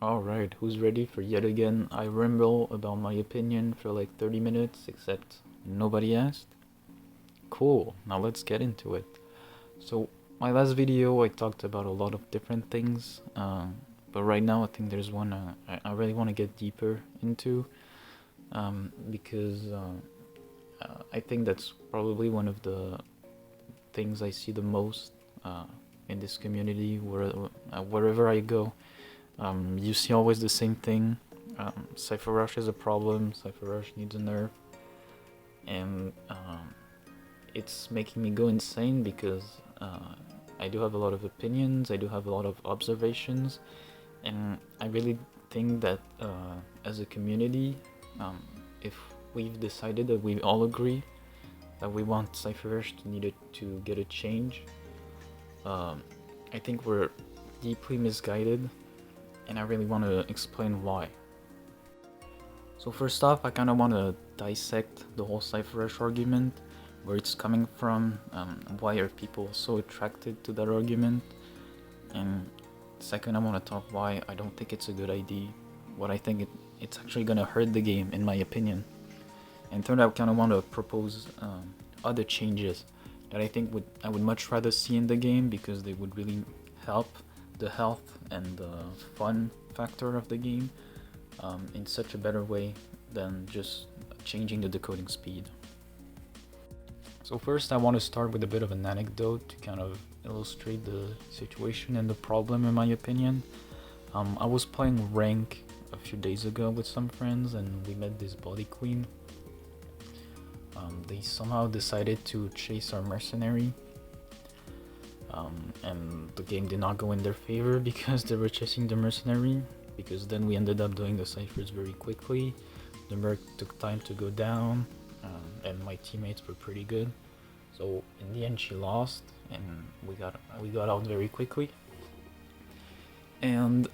Alright, who's ready for yet again? I ramble about my opinion for like 30 minutes, except nobody asked. Cool, now let's get into it. So, my last video I talked about a lot of different things, but right now I think there's one I really want to get deeper into, because I think that's probably one of the things I see the most in this community, wherever I go. You see always the same thing. Cipher Rush is a problem. Cipher Rush needs a nerf, and it's making me go insane because I do have a lot of opinions. I do have a lot of observations, and I really think that as a community, if we've decided that we all agree that we want Cipher Rush to get a change, I think we're deeply misguided, and I really want to explain why. So first off, I kind of want to dissect the whole Cipher Rush argument, where it's coming from, why are people so attracted to that argument, and second, I want to talk why I don't think it's a good idea, what I think it's actually going to hurt the game, in my opinion. And third, I kind of want to propose other changes that I think I would much rather see in the game, because they would really help the health and the fun factor of the game in such a better way than just changing the decoding speed. So first I want to start with a bit of an anecdote to kind of illustrate the situation and the problem, in my opinion. I was playing rank a few days ago with some friends, and we met this body queen. They somehow decided to chase our mercenary, and the game did not go in their favor because they were chasing the mercenary, because then we ended up doing the ciphers very quickly. The merc took time to go down, and my teammates were pretty good, so in the end she lost, and we got out very quickly. And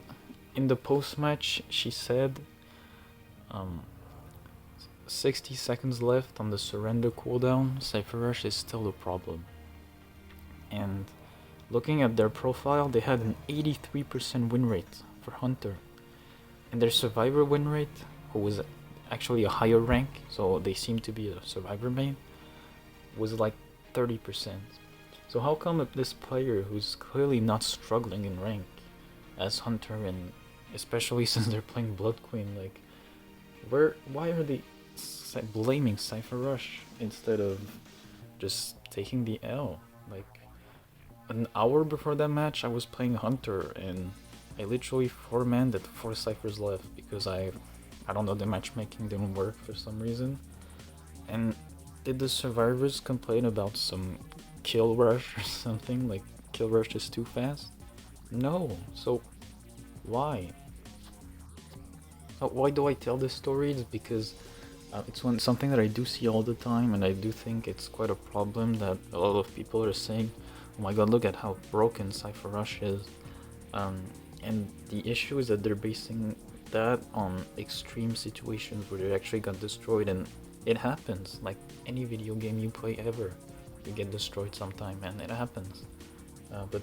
in the post-match she said, 60 seconds left on the surrender cooldown, Cipher Rush is still a problem. And looking at their profile, they had an 83% win rate for Hunter, and their survivor win rate, who was actually a higher rank, so they seem to be a survivor main, was like 30%. So how come this player, who's clearly not struggling in rank as Hunter, and especially since they're playing Blood Queen, like, why are they blaming Cipher Rush instead of just taking the L? Like, an hour before that match I was playing Hunter, and I literally 4-manned at 4 ciphers left because I don't know, the matchmaking didn't work for some reason. And did the survivors complain about some kill rush or something, like kill rush is too fast? No. So why? Why do I tell this story? It's because it's something that I do see all the time, and I do think it's quite a problem that a lot of people are saying, oh my god, look at how broken Cipher Rush is. And the issue is that they're basing that on extreme situations where they actually got destroyed, and it happens. Like any video game you play ever, you get destroyed sometime, and it happens. But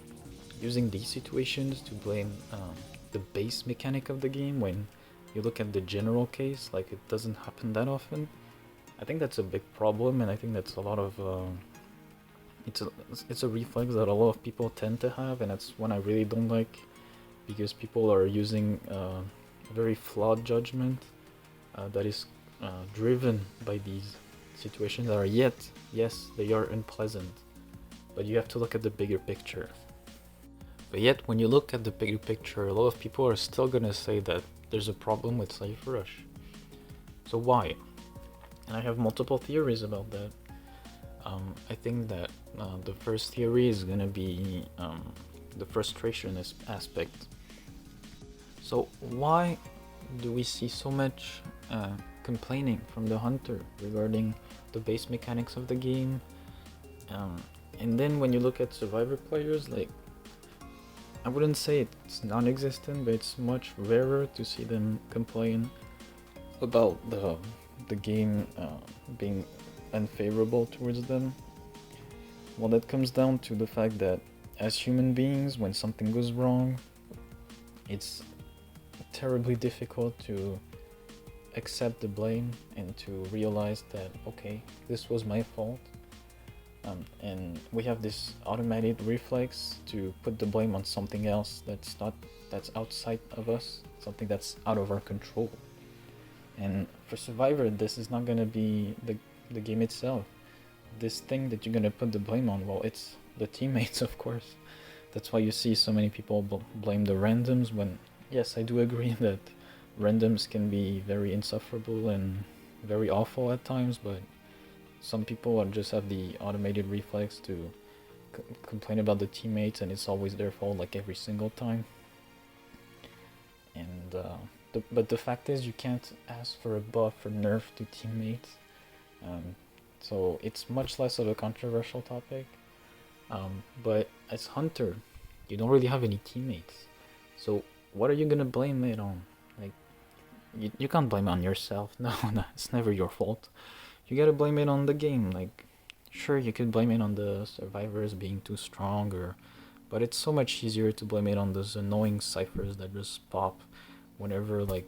using these situations to blame the base mechanic of the game, when you look at the general case, like, it doesn't happen that often, I think that's a big problem, and I think that's a lot of it's a reflex that a lot of people tend to have, and that's one I really don't like, because people are using a very flawed judgment that is driven by these situations that are, yes, they are unpleasant, but you have to look at the bigger picture. But yet, when you look at the bigger picture, a lot of people are still gonna say that there's a problem with Cipher Rush. So why? And I have multiple theories about that. I think that the first theory is gonna be the frustration aspect. So why do we see so much complaining from the Hunter regarding the base mechanics of the game? And then when you look at survivor players, like, I wouldn't say it's non-existent, but it's much rarer to see them complain about the game being unfavorable towards them. Well, that comes down to the fact that as human beings, when something goes wrong, it's terribly difficult to accept the blame and to realize that, okay, this was my fault. And we have this automated reflex to put the blame on something else that's outside of us, something that's out of our control. And for Survivor, this is not gonna be the game itself. This thing that you're gonna put the blame on, well, it's the teammates, of course. That's why you see so many people blame the randoms when, yes, I do agree that randoms can be very insufferable and very awful at times, but some people just have the automated reflex to complain about the teammates, and it's always their fault, like every single time. And but the fact is, you can't ask for a buff or nerf to teammates, so it's much less of a controversial topic. But as Hunter, you don't really have any teammates, so what are you gonna blame it on? Like, you can't blame it on yourself. No, it's never your fault. You gotta blame it on the game. Like, sure, you could blame it on the survivors being too strong, but it's so much easier to blame it on those annoying ciphers that just pop whenever like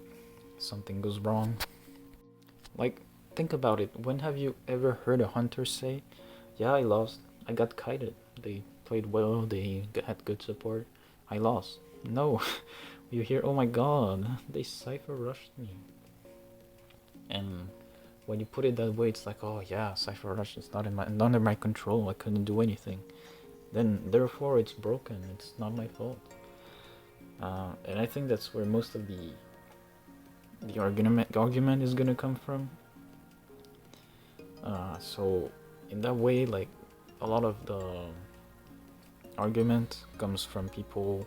something goes wrong. Like, think about it. When have you ever heard a hunter say, "Yeah, I lost. I got kited. They played well. They had good support. I lost." No, you hear, "Oh my god, they cipher rushed me." And when you put it that way, it's like, "Oh yeah, cipher rush is not under my control. I couldn't do anything." Then therefore it's broken. It's not my fault. And I think that's where most of the argument is gonna come from. So in that way, like, a lot of the argument comes from people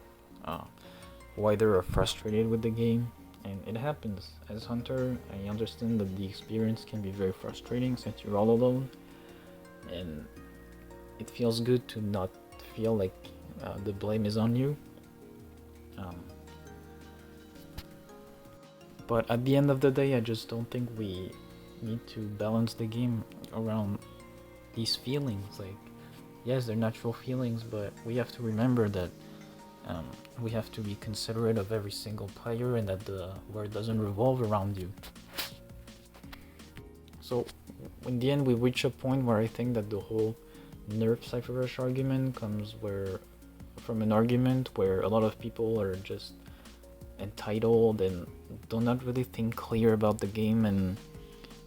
who either are frustrated with the game, and it happens. As Hunter, I understand that the experience can be very frustrating since you're all alone, and it feels good to not feel like the blame is on you. But at the end of the day, I just don't think we need to balance the game around these feelings. Like, yes, they're natural feelings, but we have to remember that we have to be considerate of every single player, and that the world doesn't revolve around you. So in the end, we reach a point where I think that the whole nerf Cipher Rush argument comes from an argument where a lot of people are just entitled and do not really think clear about the game, and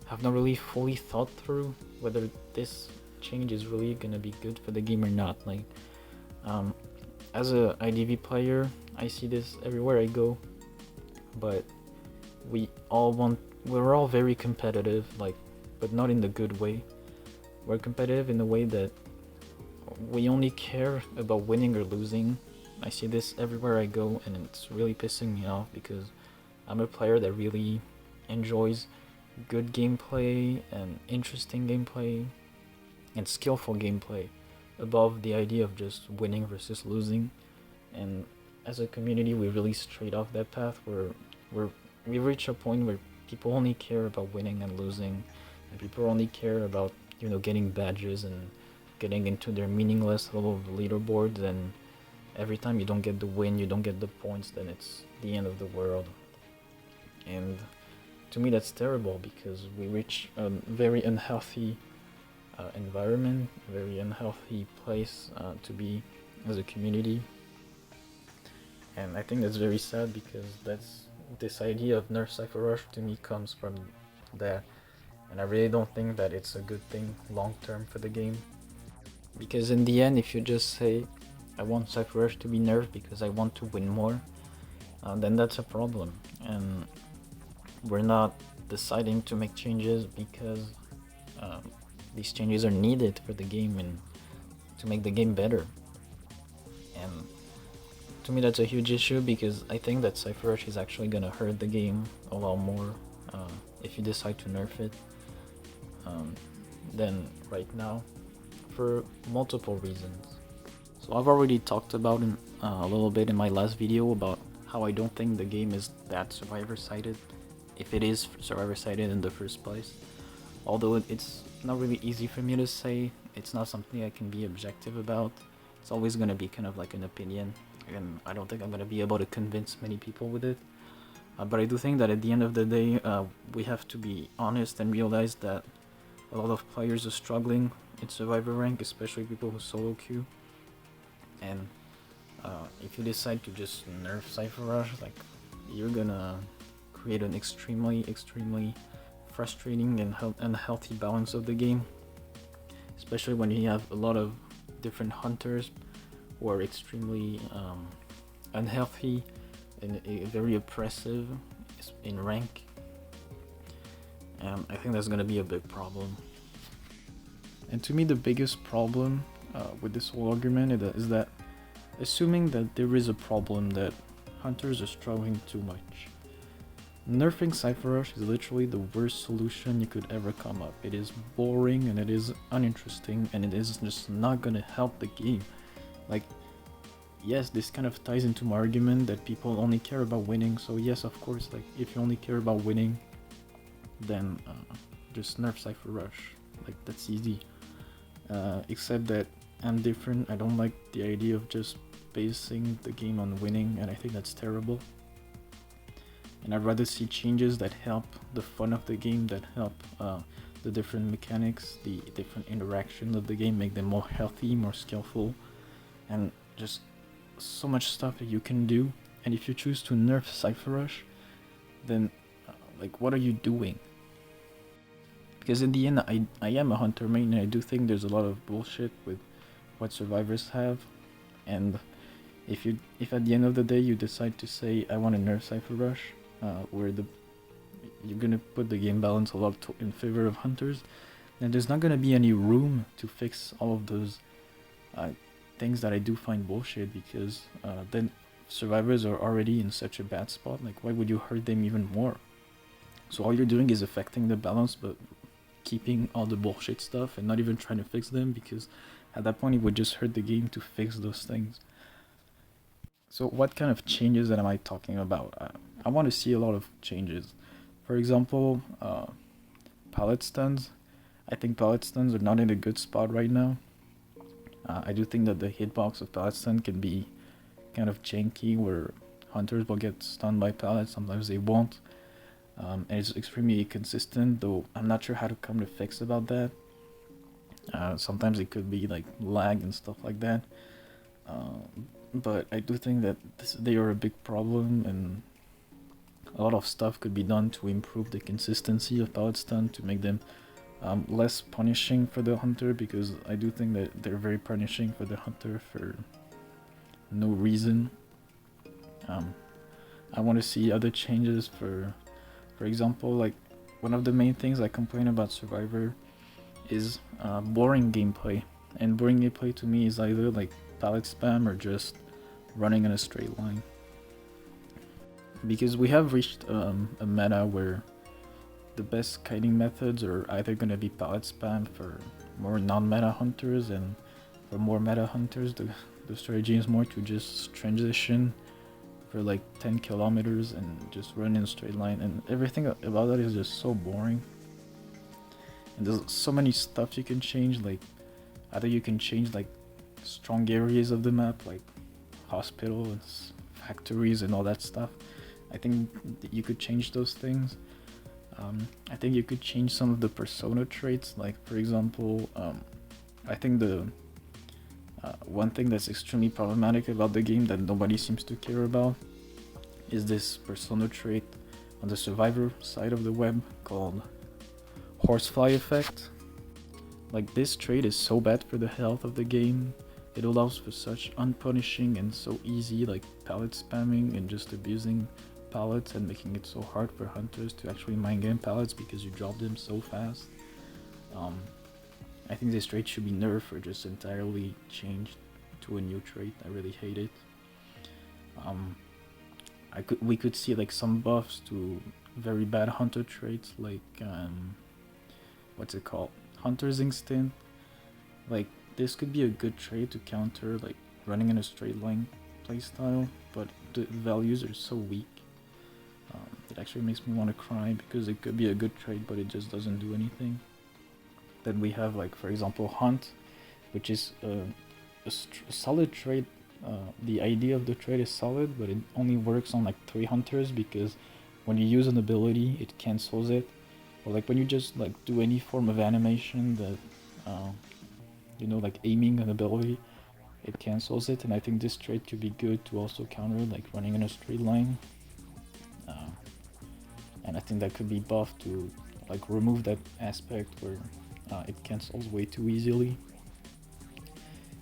have not really fully thought through whether this change is really gonna be good for the game or not. Like, as a IDV player, I see this everywhere I go, but we're all very competitive, like, but not in the good way. We're competitive in the way that we only care about winning or losing. I see this everywhere I go, and it's really pissing me off because I'm a player that really enjoys good gameplay and interesting gameplay and skillful gameplay above the idea of just winning versus losing. And as a community, we really strayed off that path where we reach a point where people only care about winning and losing, and people only care about, getting badges and getting into their meaningless little leaderboards, and every time you don't get the win, you don't get the points, then it's the end of the world. And to me, that's terrible, because we reach a very unhealthy environment, a very unhealthy place to be as a community. And I think that's very sad, because this idea of nerf Cipher Rush to me comes from that, and I really don't think that it's a good thing long term for the game. Because in the end, if you just say, "I want Cipher Rush to be nerfed because I want to win more," then that's a problem. And we're not deciding to make changes because these changes are needed for the game and to make the game better. And to me, that's a huge issue, because I think that Cipher Rush is actually gonna hurt the game a lot more if you decide to nerf it than right now, for multiple reasons. So I've already talked about a little bit in my last video about how I don't think the game is that survivor-sided, if it is survivor-sided in the first place. Although it's not really easy for me to say, it's not something I can be objective about. It's always going to be kind of like an opinion, and I don't think I'm going to be able to convince many people with it. But I do think that at the end of the day, we have to be honest and realize that a lot of players are struggling in survivor rank, especially people who solo queue. And if you decide to just nerf Cipher Rush, like, you're gonna create an extremely frustrating and unhealthy balance of the game, especially when you have a lot of different hunters who are extremely unhealthy and very oppressive in rank. And I think that's gonna be a big problem. And to me, the biggest problem with this whole argument is that, assuming that there is a problem that hunters are struggling too much, nerfing Cipher Rush is literally the worst solution you could ever come up. It is boring and it is uninteresting and it is just not gonna help the game. Like, yes, this kind of ties into my argument that people only care about winning. So yes, of course, like, if you only care about winning, then just nerf Cipher Rush. Like, that's easy. Except that I'm different. I don't like the idea of just basing the game on winning, and I think that's terrible. And I'd rather see changes that help the fun of the game, that help the different mechanics, the different interactions of the game, make them more healthy, more skillful, and just so much stuff that you can do. And if you choose to nerf Cipher Rush, then like, what are you doing? Because in the end, I am a hunter main, and I do think there's a lot of bullshit with what survivors have. And if at the end of the day you decide to say, I want to nerf Cipher Rush, where you're gonna put the game balance a lot in favor of hunters, then there's not gonna be any room to fix all of those things that I do find bullshit, because then survivors are already in such a bad spot. Like, why would you hurt them even more? So all you're doing is affecting the balance, but keeping all the bullshit stuff and not even trying to fix them, because at that point it would just hurt the game to fix those things. So what kind of changes am I talking about? I want to see a lot of changes. For example, pallet stuns. I think pallet stuns are not in a good spot right now. I do think that the hitbox of pallet stun can be kind of janky, where hunters will get stunned by pallets, sometimes they won't. And it's extremely inconsistent, though I'm not sure how to come to fix about that. Sometimes it could be like lag and stuff like that. But I do think that they are a big problem, and a lot of stuff could be done to improve the consistency of pallet stun, to make them less punishing for the hunter, because I do think that they're very punishing for the hunter for no reason. I want to see other changes. For example, like, one of the main things I complain about Survivor is boring gameplay. And boring gameplay to me is either like pallet spam or just running in a straight line. Because we have reached a meta where the best kiting methods are either going to be pallet spam for more non-meta hunters, and for more meta hunters the strategy is more to just transition for like 10 kilometers and just run in a straight line, and everything about that is just so boring. And there's so many stuff you can change. Like, either you can change like strong areas of the map, like hospitals, factories and all that stuff. I think you could change those things. I think you could change some of the persona traits. Like, for example, I think the one thing that's extremely problematic about the game that nobody seems to care about is this persona trait on the survivor side of the web called horsefly effect. Like, this trait is so bad for the health of the game. It allows for such unpunishing and so easy, like, pallet spamming and just abusing pallets, and making it so hard for hunters to actually mind game pallets because you drop them so fast. I think this trait should be nerfed or just entirely changed to a new trait. I really hate it. We could see like some buffs to very bad hunter traits, like what's it called? Hunter's Instinct. Like, this could be a good trait to counter like running in a straight line playstyle, but the values are so weak. It actually makes me want to cry, because it could be a good trait but it just doesn't do anything. Then we have, like, for example, Hunt, which is a solid trait. The idea of the trait is solid, but it only works on like 3 hunters, because when you use an ability, it cancels it, or like when you just like do any form of animation that, you know, like aiming an ability, it cancels it. And I think this trait could be good to also counter like running in a straight line. And I think that could be buffed to like remove that aspect where it cancels way too easily,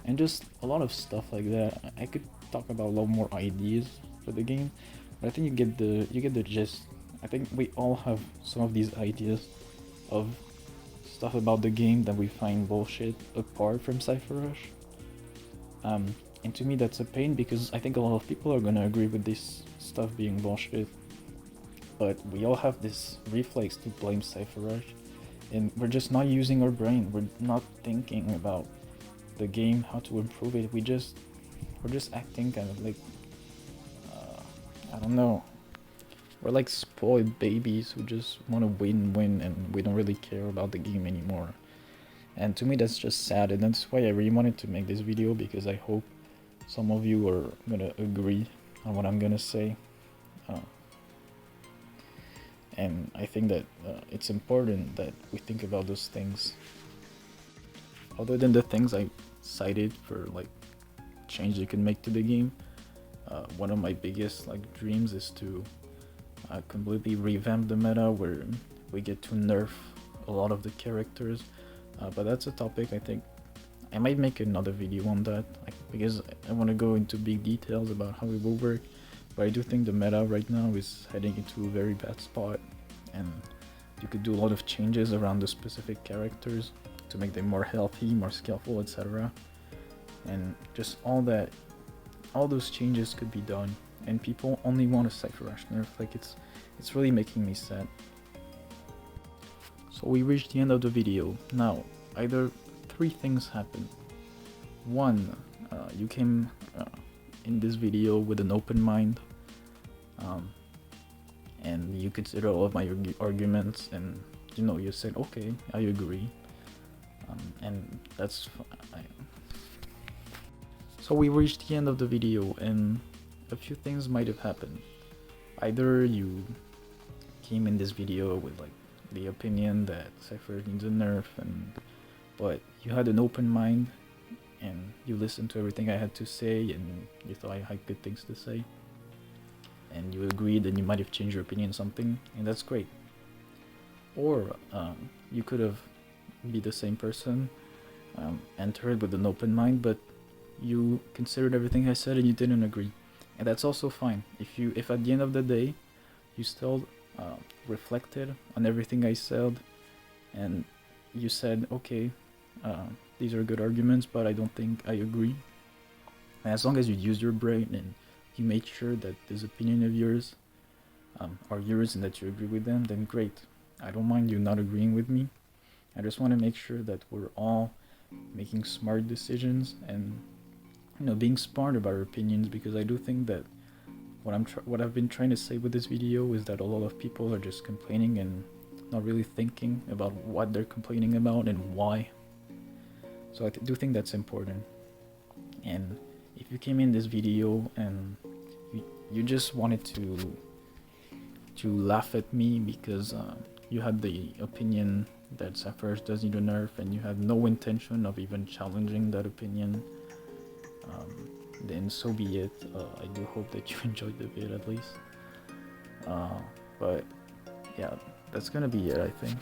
and just a lot of stuff like that. I could talk about a lot more ideas for the game, but I think you get the gist. I think we all have some of these ideas of stuff about the game that we find bullshit apart from Cipher Rush. And to me that's a pain, because I think a lot of people are gonna agree with this stuff being bullshit, but we all have this reflex to blame Cipher Rush, and we're just not using our brain. We're not thinking about the game, how to improve it. We're just acting kind of like, I don't know. We're like spoiled babies who just want to win, and we don't really care about the game anymore. And to me that's just sad, and that's why I really wanted to make this video, because I hope some of you are gonna agree on what I'm gonna say. And I think that it's important that we think about those things. Other than the things I cited for like change you can make to the game, one of my biggest like dreams is to completely revamp the meta, where we get to nerf a lot of the characters. But that's a topic I think I might make another video on that, because I want to go into big details about how it will work. But I do think the meta right now is heading into a very bad spot, and you could do a lot of changes around the specific characters to make them more healthy, more skillful, etc. And just all those changes could be done, and people only want a Cipher Rush nerf. Like it's really making me sad. So we reached the end of the video. Now, either three things happen. One, you came in this video with an open mind, and you consider all of my arguments, and you know, you said, okay, I agree, and that's fine. So we reached the end of the video, and a few things might have happened. Either you came in this video with like the opinion that Cipher needs a nerf, but you had an open mind and you listened to everything I had to say, and you thought I had good things to say, and you agreed, and you might have changed your opinion on something, and that's great. Or you could have be the same person, entered with an open mind, but you considered everything I said and you didn't agree, and that's also fine. If at the end of the day you still reflected on everything I said, and you said, okay, these are good arguments, but I don't think I agree. And as long as you use your brain and you made sure that this opinion of yours are yours and that you agree with them, then great. I don't mind you not agreeing with me. I just want to make sure that we're all making smart decisions and, you know, being smart about our opinions, because I do think that what I've been trying to say with this video is that a lot of people are just complaining and not really thinking about what they're complaining about and why. So I do think that's important. And if you came in this video and you just wanted to laugh at me because you had the opinion that Cipher does need a nerf, and you had no intention of even challenging that opinion, then so be it. I do hope that you enjoyed the vid at least. But yeah, that's gonna be it, I think.